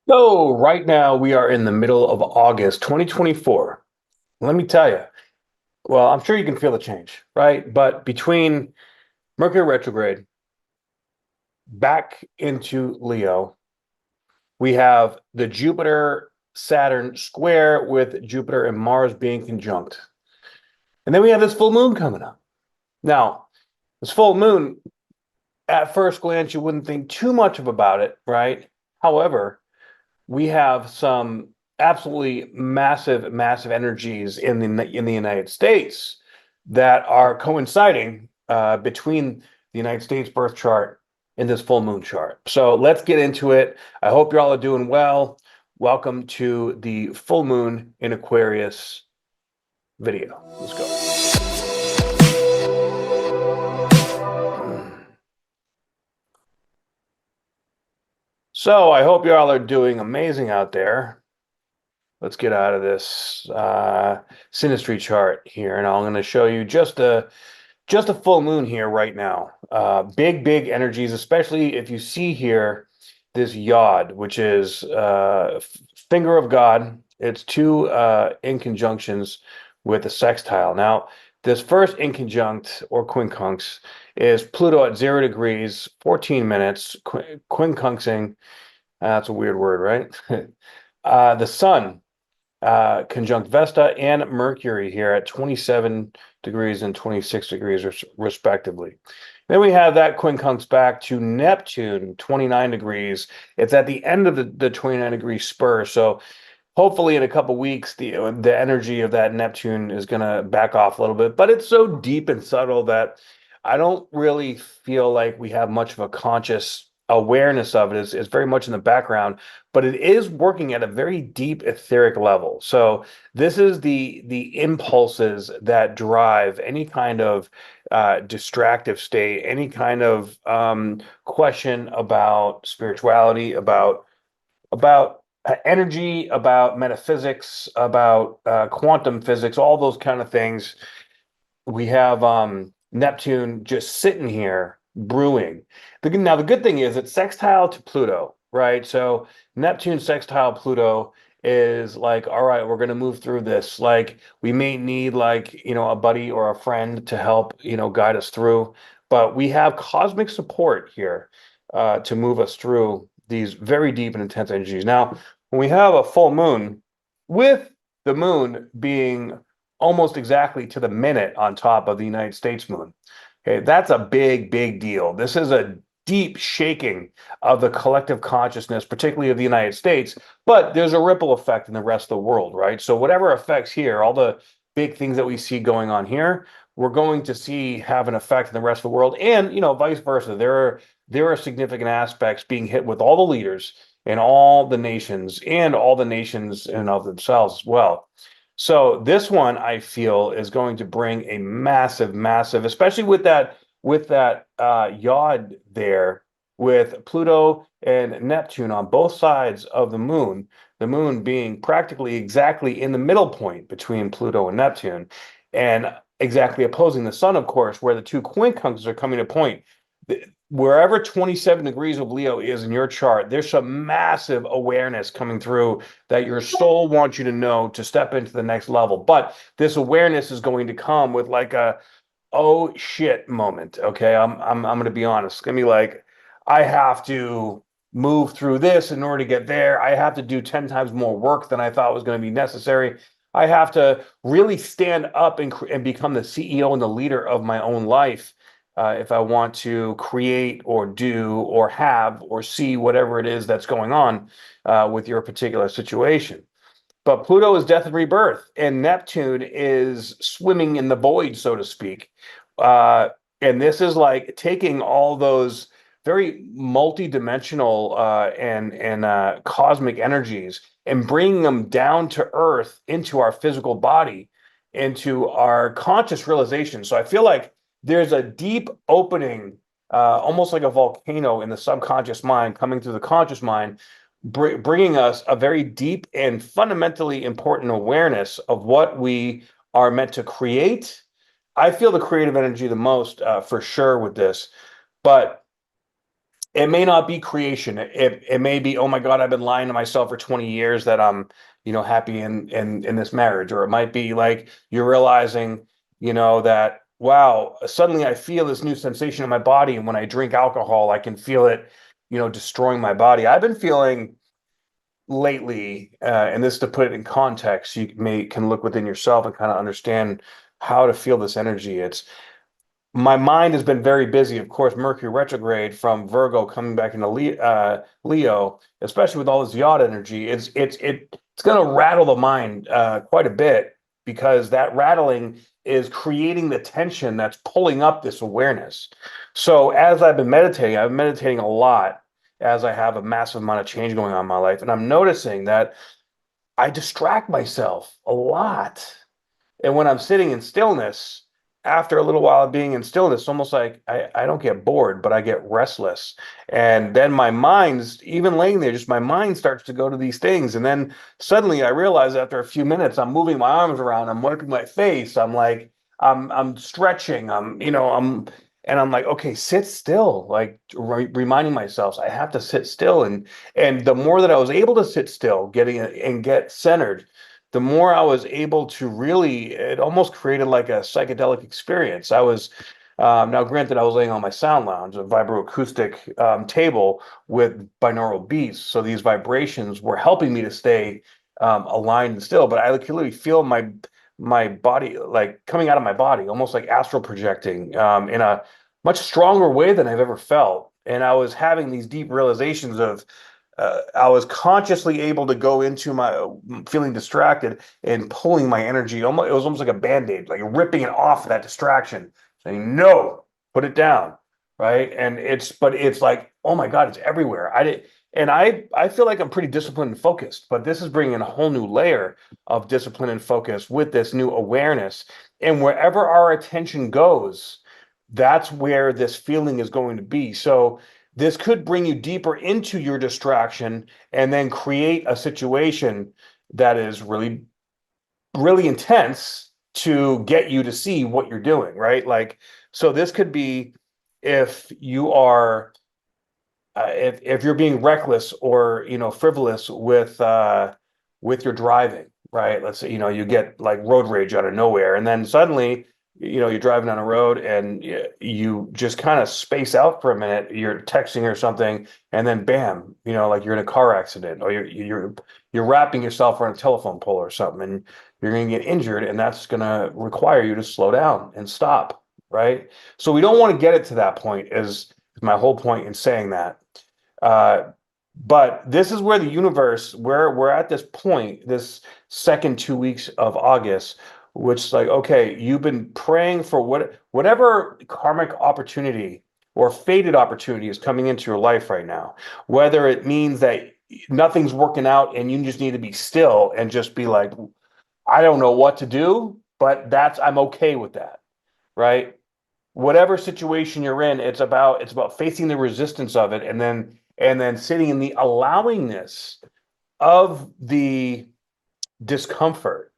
So right now we are in the middle of August 2024. Let me tell you, well, I'm sure you can feel the change, right? But between Mercury retrograde back into Leo, we have the Jupiter Saturn square with Jupiter and Mars being conjunct. And then we have this full moon coming up. Now, this full moon, at first glance, you wouldn't think too much of about it, right? However, we have some absolutely massive energies in the United States that are coinciding between the United States birth chart and this full moon chart. So let's get into it. I hope you all are doing well. Welcome to the full moon in Aquarius video. Let's go. So I hope you all are doing amazing out there. Let's get out of this synastry chart here, and I'm going to show you just a full moon here right now. Big energies, especially if you see here this yod, which is finger of God. It's two in conjunctions with a sextile. Now, this first inconjunct or quincunx is Pluto at 0 degrees, 14 minutes, quincunxing. That's a weird word, right? The sun conjunct Vesta and Mercury here at 27 degrees and 26 degrees respectively. Then we have that quincunx back to Neptune, 29 degrees. It's at the end of the 29 degree spur. So hopefully in a couple weeks, the energy of that Neptune is going to back off a little bit. But it's so deep and subtle that I don't really feel like we have much of a conscious awareness of it. It's very much in the background, but it is working at a very deep etheric level. So this is the impulses that drive any kind of distractive state, any kind of question about spirituality, about energy, about metaphysics, about quantum physics, all those kind of things. We have Neptune just sitting here brewing. Now, the good thing is it's sextile to Pluto, right? So Neptune sextile Pluto is like, all right, we're going to move through this. Like, we may need, like, a buddy or a friend to help, guide us through. But we have cosmic support here to move us through these very deep and intense energies. Now, when we have a full moon, with the moon being almost exactly to the minute on top of the United States moon. Okay, that's a big deal. This is a deep shaking of the collective consciousness, particularly of the United States, but there's a ripple effect in the rest of the world, right? So whatever affects here, all the big things that we see going on here, we're going to see have an effect in the rest of the world, and vice versa. There are significant aspects being hit with all the leaders and all the nations and all the nations in and of themselves as well. So this one I feel is going to bring a massive, especially with that yod there, with Pluto and Neptune on both sides of the moon being practically exactly in the middle point between Pluto and Neptune, and exactly opposing the sun, of course, where the two quincunxes are coming to point. Wherever 27 degrees of Leo is in your chart, there's some massive awareness coming through that your soul wants you to know to step into the next level. But this awareness is going to come with like a oh shit moment. Okay, I'm going to be honest. It's going to be like I have to move through this in order to get there. I have to do 10 times more work than I thought was going to be necessary. I have to really stand up and become the CEO and the leader of my own life if I want to create or do or have or see whatever it is that's going on with your particular situation. But Pluto is death and rebirth, and Neptune is swimming in the void, so to speak. Uh, and this is like taking all those very multi-dimensional and cosmic energies and bringing them down to Earth into our physical body, into our conscious realization. So I feel like there's a deep opening, almost like a volcano in the subconscious mind coming through the conscious mind, bringing us a very deep and fundamentally important awareness of what we are meant to create. I feel the creative energy the most for sure with this, but it may not be creation. It may be, oh my God, I've been lying to myself for 20 years that I'm, happy in this marriage. Or it might be like you're realizing, that wow, suddenly I feel this new sensation in my body. And when I drink alcohol, I can feel it, destroying my body. I've been feeling lately, and this to put it in context, you can look within yourself and kind of understand how to feel this energy. It's my mind has been very busy. Of course, Mercury retrograde from Virgo coming back into Leo, especially with all this yacht energy, it's going to rattle the mind quite a bit because that rattling is creating the tension that's pulling up this awareness. So as I've been meditating a lot as I have a massive amount of change going on in my life, and I'm noticing that I distract myself a lot. And when I'm sitting in stillness, after a little while of being in stillness, almost like I don't get bored, but I get restless. And then my mind's even laying there, just my mind starts to go to these things. And then suddenly I realize after a few minutes, I'm moving my arms around, I'm wiping my face, I'm like, I'm stretching, and I'm like, okay, sit still, like reminding myself I have to sit still. And the more that I was able to sit still, getting and get centered, the more I was able to really, it almost created like a psychedelic experience. Now granted, I was laying on my sound lounge, a vibroacoustic table with binaural beats. So these vibrations were helping me to stay aligned and still, but I could literally feel my body like coming out of my body, almost like astral projecting in a much stronger way than I've ever felt. And I was having these deep realizations of I was consciously able to go into my feeling distracted and pulling my energy. Almost, it was almost like a band-aid, like ripping it off of that distraction, saying, no, put it down. Right. But it's like, oh my God, it's everywhere. I feel like I'm pretty disciplined and focused, but this is bringing a whole new layer of discipline and focus with this new awareness. And wherever our attention goes, that's where this feeling is going to be. So, this could bring you deeper into your distraction and then create a situation that is really, really intense to get you to see what you're doing, right? Like, so this could be if you are if you're being reckless or frivolous with your driving, right? Let's say you get like road rage out of nowhere, and then suddenly you're driving on a road and you just kind of space out for a minute. You're texting or something, and then bam, like you're in a car accident or you're wrapping yourself around a telephone pole or something, and you're going to get injured, and that's going to require you to slow down and stop, right? So we don't want to get it to that point. Is my whole point in saying that. Uh, but this is where the universe, where we're at this point, this second 2 weeks of August, which is like, okay, you've been praying for whatever karmic opportunity or fated opportunity is coming into your life right now, whether it means that nothing's working out and you just need to be still and just be like, I don't know what to do, but I'm okay with that, right? Whatever situation you're in, it's about facing the resistance of it and then sitting in the allowingness of the discomfort.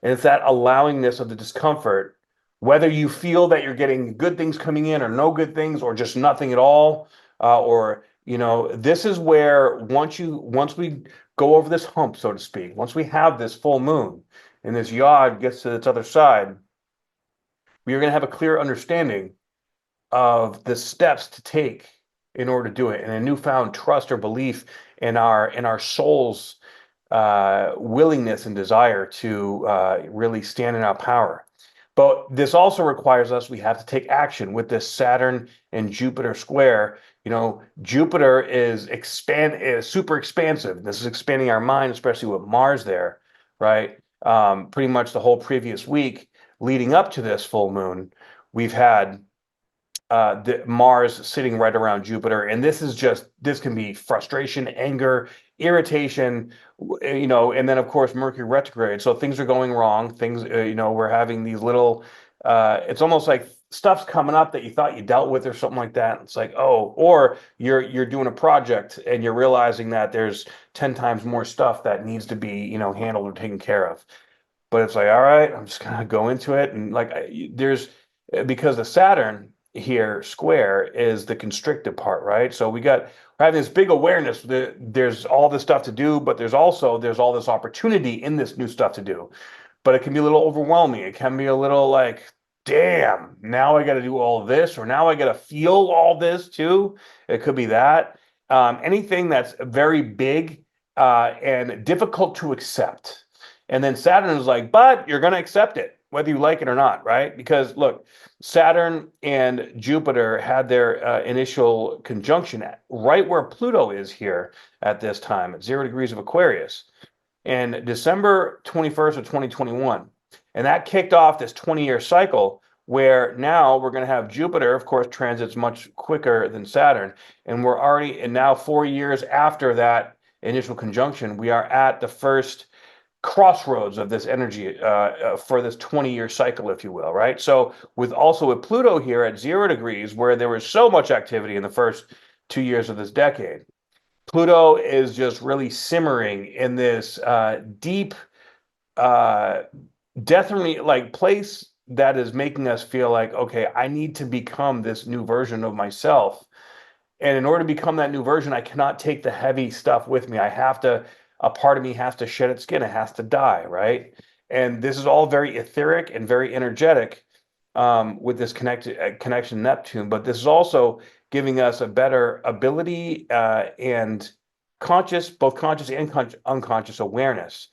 And it's that allowingness of the discomfort, whether you feel that you're getting good things coming in or no good things or just nothing at all, or this is where once we go over this hump, so to speak, once we have this full moon and this yod gets to its other side, we are going to have a clear understanding of the steps to take in order to do it, and a newfound trust or belief in our soul's willingness and desire to really stand in our power. But this also requires us, we have to take action with this Saturn and Jupiter square. Jupiter is super expansive. This is expanding our mind, especially with Mars there, right? Pretty much the whole previous week leading up to this full moon, we've had the Mars sitting right around Jupiter, and this can be frustration, anger, irritation, and then of course Mercury retrograde. So things are going wrong. Things, we're having these little. It's almost like stuff's coming up that you thought you dealt with or something like that. It's like, oh, or you're doing a project and you're realizing that there's 10 times more stuff that needs to be handled or taken care of. But it's like, all right, I'm just gonna go into it, and like there's because of Saturn. here square is the constricted part, right? So we're having this big awareness that there's all this stuff to do, but there's all this opportunity in this new stuff to do. But it can be a little overwhelming. It can be a little like, damn, now I got to do all this, or now I got to feel all this too. It could be that. Anything that's very big and difficult to accept. And then Saturn is like, but you're going to accept it, whether you like it or not, right? Because look, Saturn and Jupiter had their initial conjunction right where Pluto is here at this time, at 0 degrees of Aquarius in December 21st of 2021. And that kicked off this 20-year cycle where now we're going to have Jupiter, of course, transits much quicker than Saturn. And we're already, and now 4 years after that initial conjunction, we are at the first crossroads of this energy for this 20-year cycle, if you will, right? So with Pluto here at 0 degrees, where there was so much activity in the first 2 years of this decade, Pluto is just really simmering in this deep, uh, definitely like place that is making us feel like, okay, I need to become this new version of myself. And in order to become that new version, I cannot take the heavy stuff with me. A part of me has to shed its skin. It has to die, right? And this is all very etheric and very energetic with this connection Neptune. But this is also giving us a better ability and both conscious and unconscious awareness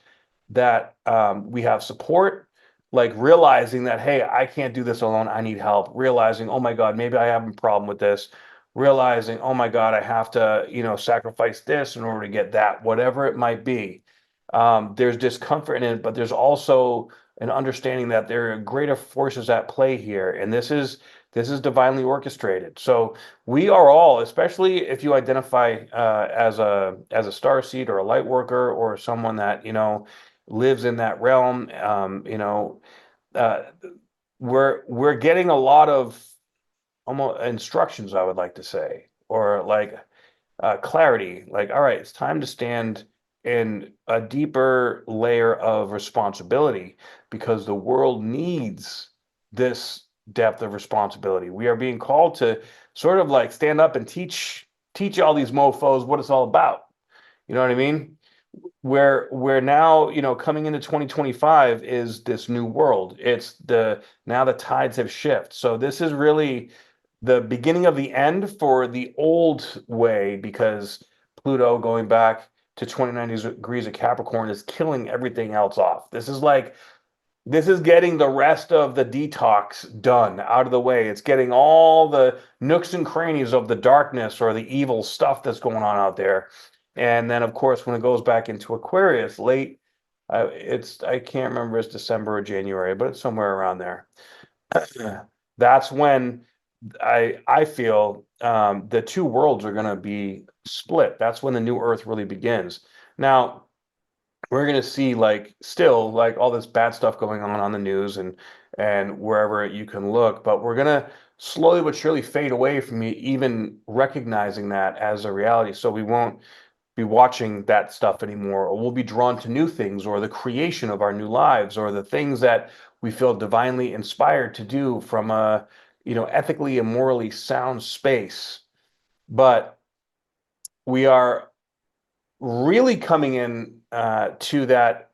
that we have support, like realizing that, hey, I can't do this alone. I need help. Realizing, oh my God, maybe I have a problem with this. Realizing, oh my God, I have to, sacrifice this in order to get that, whatever it might be. There's discomfort in it, but there's also an understanding that there are greater forces at play here, and this is divinely orchestrated. So we are all, especially if you identify as a star seed or a light worker or someone that lives in that realm. Uh, we're getting a lot of almost instructions, I would like to say, or like clarity. Like, all right, it's time to stand in a deeper layer of responsibility because the world needs this depth of responsibility. We are being called to sort of like stand up and teach all these mofos what it's all about. You know what I mean? Where now, coming into 2025 is this new world. It's now the tides have shifted. So this is really the beginning of the end for the old way, because Pluto going back to 29 degrees of Capricorn is killing everything else off. This is getting the rest of the detox done out of the way. It's getting all the nooks and crannies of the darkness or the evil stuff that's going on out there. And then, of course, when it goes back into Aquarius, I can't remember if it's December or January, but it's somewhere around there. That's when I feel the two worlds are going to be split. That's when the new Earth really begins. Now, we're going to see still all this bad stuff going on the news and wherever you can look, but we're going to slowly but surely fade away from even recognizing that as a reality. So we won't be watching that stuff anymore, or we'll be drawn to new things, or the creation of our new lives, or the things that we feel divinely inspired to do from a ethically and morally sound space. But we are really coming in to that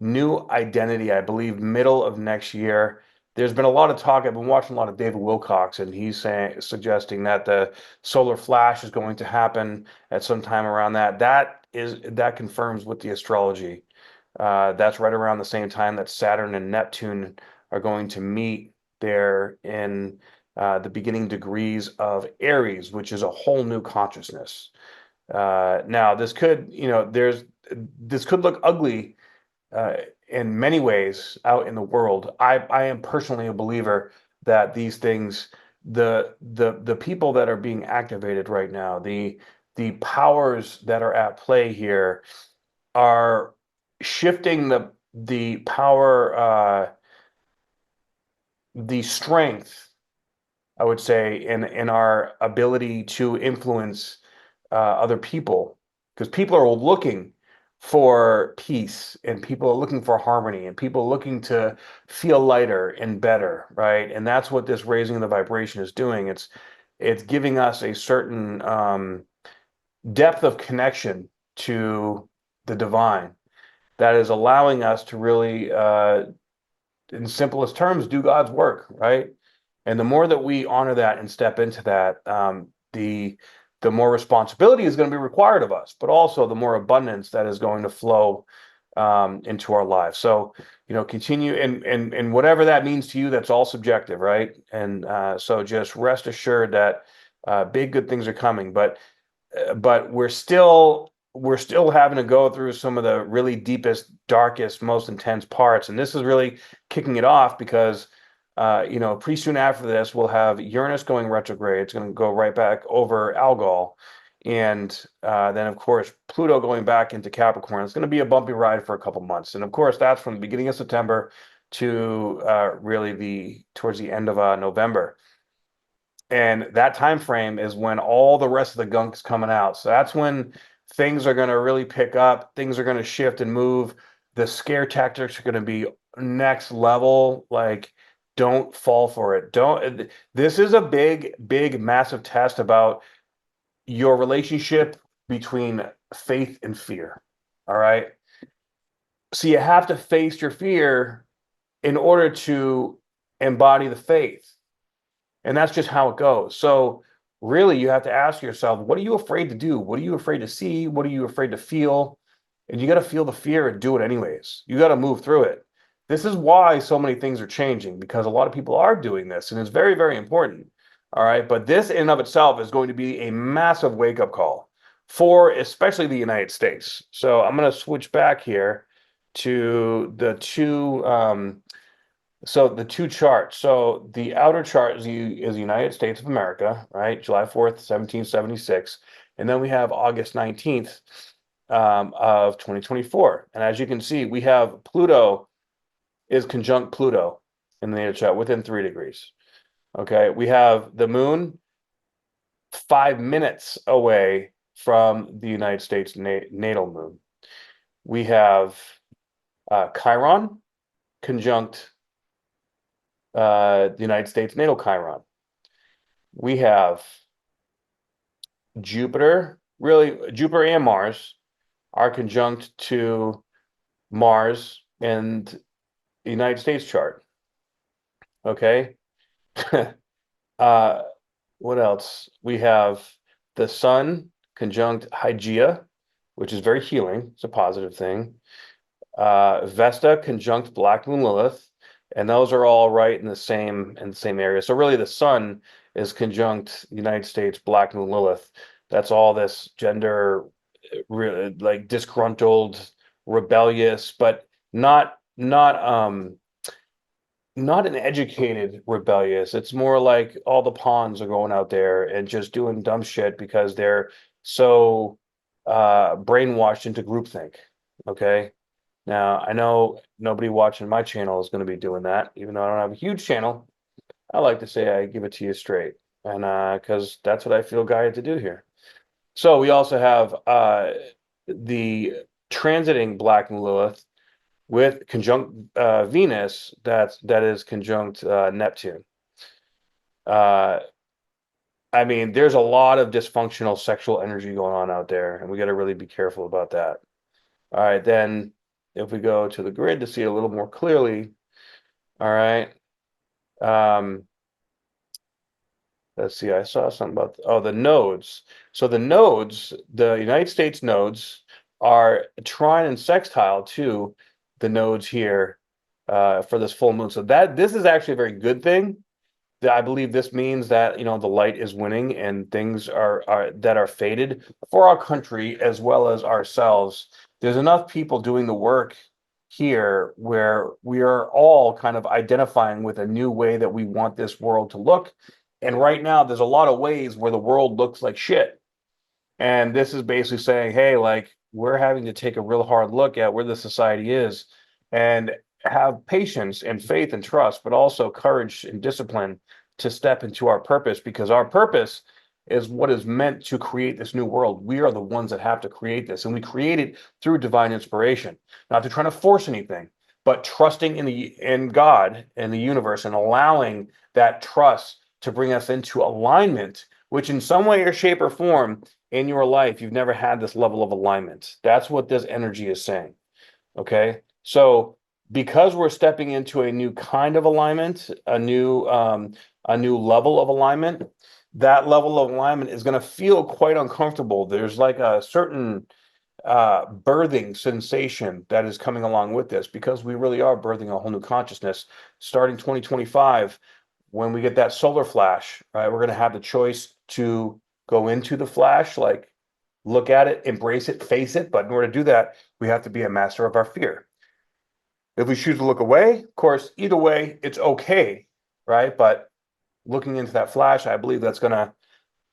new identity, I believe, middle of next year. There's been a lot of talk. I've been watching a lot of David Wilcox, and he's suggesting that the solar flash is going to happen at some time around that. That confirms with the astrology. That's right around the same time that Saturn and Neptune are going to meet there in the beginning degrees of Aries, which is a whole new consciousness. Now, this could look ugly in many ways out in the world. I am personally a believer that these things, the people that are being activated right now, the powers that are at play here are shifting the power, the strength, I would say, in our ability to influence other people, because people are looking for peace, and people are looking for harmony, and people are looking to feel lighter and better, right? And that's what this raising of the vibration is doing. It's giving us a certain depth of connection to the divine that is allowing us to really, in simplest terms, do God's work, right? And the more that we honor that and step into that, the more responsibility is going to be required of us, but also the more abundance that is going to flow into our lives. So, continue, and whatever that means to you, that's all subjective, right? And so just rest assured that big good things are coming, but we're still having to go through some of the really deepest, darkest, most intense parts, and this is really kicking it off because pretty soon after this we'll have Uranus going retrograde. It's going to go right back over Algol, and then of course Pluto going back into Capricorn. It's going to be a bumpy ride for a couple months, and of course that's from the beginning of September to really towards the end of November. And that time frame is when all the rest of the gunk is coming out. So that's when things are going to really pick up. Things are going to shift and move. The scare tactics are going to be next level. Like, don't fall for it. Don't. This is a big, big, massive test about your relationship between faith and fear. All right. So you have to face your fear in order to embody the faith. And that's just how it goes. So really, you have to ask yourself, what are you afraid to do? What are you afraid to see? What are you afraid to feel? And you got to feel the fear and do it anyways. You got to move through it. This is why so many things are changing, because a lot of people are doing this, and it's very, very important. All right. But this in and of itself is going to be a massive wake-up call for especially the United States. So I'm going to switch back here to the two charts. So the outer chart is the United States of America, right? July 4th, 1776. And then we have August 19th of 2024. And as you can see, we have Pluto is conjunct Pluto in the natal chart within 3 degrees. Okay. We have the moon 5 minutes away from the United States natal moon. We have Chiron conjunct the United States natal Chiron. We have Jupiter, really Jupiter and Mars are conjunct to Mars and the United States chart. Okay. What else? We have the Sun conjunct Hygeia, which is very healing. It's a positive thing. Vesta conjunct Black Moon Lilith, and those are all right in the same area. So really, the Sun is conjunct United States Black Moon Lilith. That's all this gender, really, like disgruntled, rebellious, but not an educated rebellious. It's more like all the pawns are going out there and just doing dumb shit because they're so brainwashed into groupthink. Okay. Now, I know nobody watching my channel is going to be doing that, even though I don't have a huge channel. I like to say I give it to you straight, and because that's what I feel guided to do here. So we also have the transiting Black Moon Lilith with conjunct Venus that is conjunct Neptune. I mean, there's a lot of dysfunctional sexual energy going on out there, and we got to really be careful about that. All right, then if we go to the grid to see it a little more clearly, all right. Let's see, I saw something about the nodes. So the nodes, the United States nodes, are trine and sextile to the nodes here for this full moon. So this is actually a very good thing. I believe this means that the light is winning and things are that are faded for our country as well as ourselves. There's enough people doing the work here where we are all kind of identifying with a new way that we want this world to look. And right now, there's a lot of ways where the world looks like shit. And this is basically saying, hey, like, we're having to take a real hard look at where the society is and have patience and faith and trust, but also courage and discipline to step into our purpose, because our purpose is what is meant to create this new world. We are the ones that have to create this, and we create it through divine inspiration, not to try to force anything, but trusting in God and the universe and allowing that trust to bring us into alignment, which in some way or shape or form in your life, you've never had this level of alignment. That's what this energy is saying. Okay. So because we're stepping into a new kind of alignment, a new level of alignment, that level of alignment is going to feel quite uncomfortable. There's like a certain birthing sensation that is coming along with this because we really are birthing a whole new consciousness starting 2025. When we get that solar flash, right, we're going to have the choice to go into the flash, like look at it, embrace it, face it. But in order to do that, we have to be a master of our fear. If we choose to look away, of course, either way, it's okay, right? But looking into that flash, I believe that's going to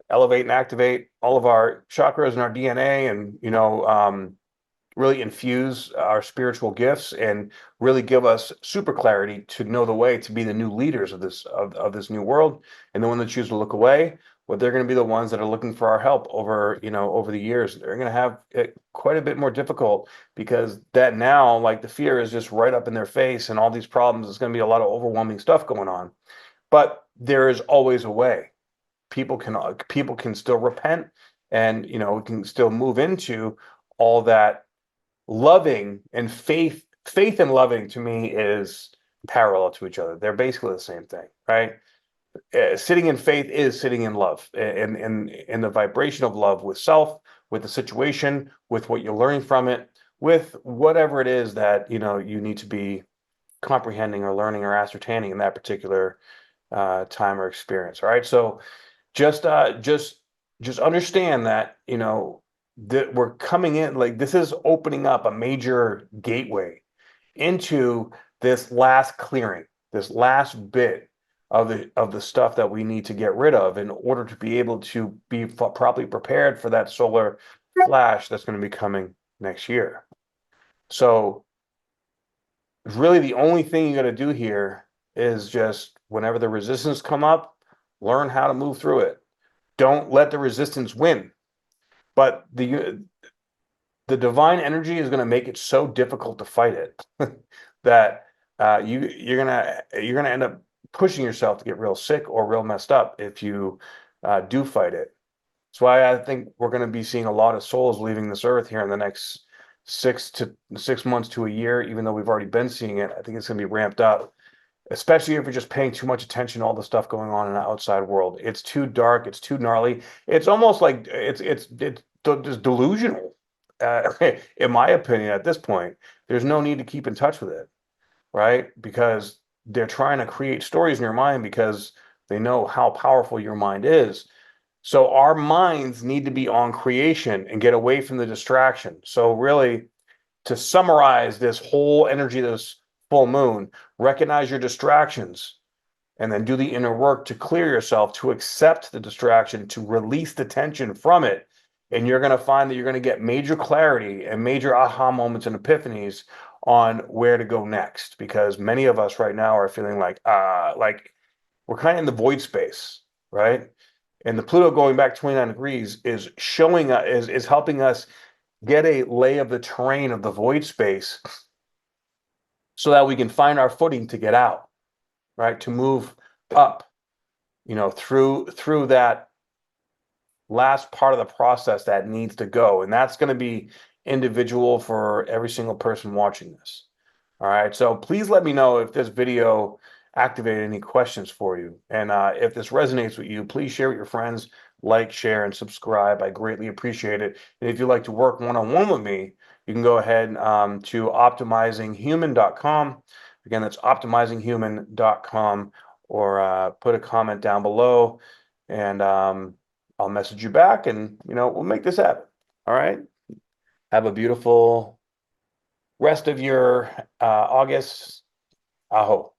elevate and activate all of our chakras and our DNA, and really infuse our spiritual gifts and really give us super clarity to know the way to be the new leaders of this new world. And the one that choose to look away, well, they're going to be the ones that are looking for our help over the years. They're going to have it quite a bit more difficult because that now, like the fear is just right up in their face and all these problems. There's going to be a lot of overwhelming stuff going on, but there is always a way. People can still repent, and we can still move into all that loving and faith and loving to me is parallel to each other. They're basically the same thing, right? Sitting in faith is sitting in love, and the vibration of love with self, with the situation, with what you're learning from it, with whatever it is that you need to be comprehending or learning or ascertaining in that particular time or experience. All right, so just uh just just understand that that we're coming in, like this is opening up a major gateway into this last clearing, this last bit of the stuff that we need to get rid of in order to be able to be properly prepared for that solar flash that's going to be coming next year. So really the only thing you got to do here is just whenever the resistance come up, learn how to move through it. Don't let the resistance win. But the divine energy is going to make it so difficult to fight it that you're gonna end up pushing yourself to get real sick or real messed up if you do fight it. That's why I think we're going to be seeing a lot of souls leaving this earth here in the next 6 months to a year. Even though we've already been seeing it, I think it's going to be ramped up, especially if you're just paying too much attention to all the stuff going on in the outside world. It's too dark. It's too gnarly. It's almost like it's just delusional, in my opinion. At this point, there's no need to keep in touch with it, right? Because they're trying to create stories in your mind because they know how powerful your mind is. So our minds need to be on creation and get away from the distraction. So really, to summarize this whole energy, this full moon, recognize your distractions and then do the inner work to clear yourself, to accept the distraction, to release the tension from it. And you're going to find that you're going to get major clarity and major aha moments and epiphanies on where to go next. Because many of us right now are feeling like we're kind of in the void space, right? And the Pluto going back 29 degrees is showing us, is helping us get a lay of the terrain of the void space so that we can find our footing to get out, right? To move up, through that last part of the process that needs to go. And that's going to be individual for every single person watching this. All right. So please let me know if this video activated any questions for you. And if this resonates with you, please share with your friends, like, share, and subscribe. I greatly appreciate it. And if you'd like to work one-on-one with me, you can go ahead to optimizinghuman.com. Again, that's optimizinghuman.com, or put a comment down below, and I'll message you back, and we'll make this happen. All right. Have a beautiful rest of your August. Aho.